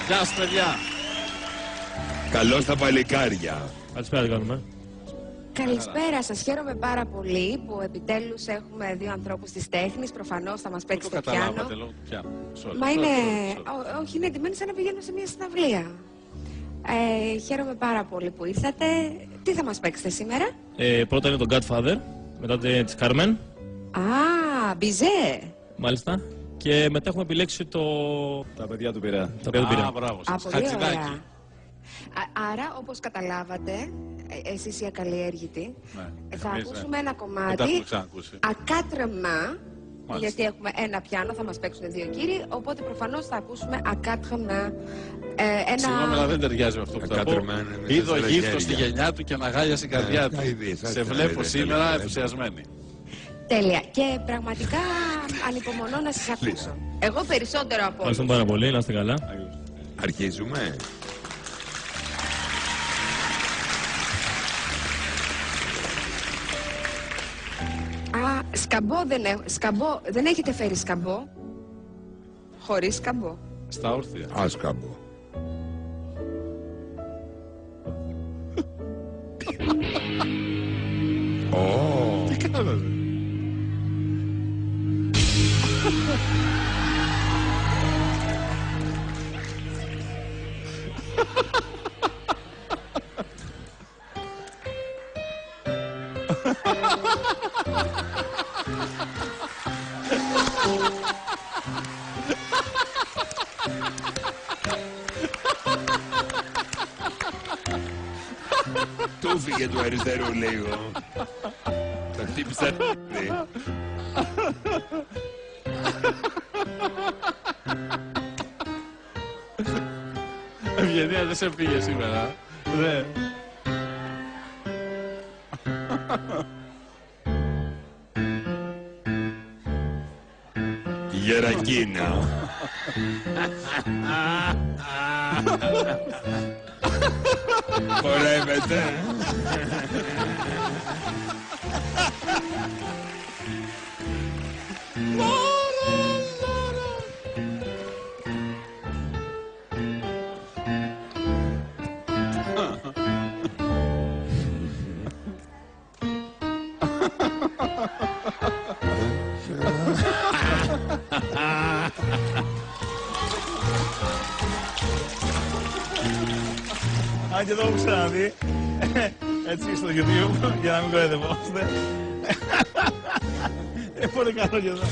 Γεια σας, παιδιά. Καλώς τα παλικάρια. Καλησπέρα, τι κάνουμε. Καλησπέρα σας. Χαίρομαι πάρα πολύ που επιτέλους έχουμε δύο ανθρώπους της τέχνης. Προφανώς θα μας παίξει το πιάνο. Καταλάβατε λόγω του πιάνου. Μα είναι... Όχι, είναι εντυμένοι σαν να πηγαίνουμε σε μια συναυλία. Χαίρομαι πάρα πολύ που ήρθατε. Τι θα μας παίξετε σήμερα? Πρώτα είναι το Godfather, μετά της Carmen. Α, Μπιζέ. Μάλιστα. Και μετά έχουμε επιλέξει το... Τα παιδιά του Πειραιά. Τα παιδιά του Πειραιά. Μπράβο σας. Πολύ Χατζηδάκι. ωραία. Άρα, όπως καταλάβατε, εσείς οι ακαλλιέργητοι, θα ακούσουμε ένα κομμάτι ακάτρεμα, γιατί έχουμε ένα πιάνο, θα μας παίξουν δύο κύριοι, οπότε προφανώς θα ακούσουμε ακάτρεμα. Συγγνώμη, αλλά δεν ταιριάζει με αυτό που θα πω. Είδε ο γύφτος στη γενιά του και αναγάλιασε η καρδιά του. Σε βλέπω σήμερα ενθουσιασμένη. Τέλεια. Και πραγματικά ανυπομονώ να σας ακούσω. Εγώ περισσότερο από όλους. Ευχαριστούμε πάρα πολύ, να είστε καλά. Αρχίζουμε. Α, σκαμπό δεν έχετε φέρει σκαμπό? Χωρίς σκαμπό. Στα όρθια. Άσκαμπο. Τι κάνατε? Του φύγε του αριστερού λίγο. Τα χτύπησα. Ευγενία, δεν σε πήγε σήμερα. Ναι. Γερακίνα. Χορεύετε. Αν και το έχω ξαναδεί, έτσι στο YouTube, για να μην κοροϊδευόμαστε. Πολύ καλό και εδώ.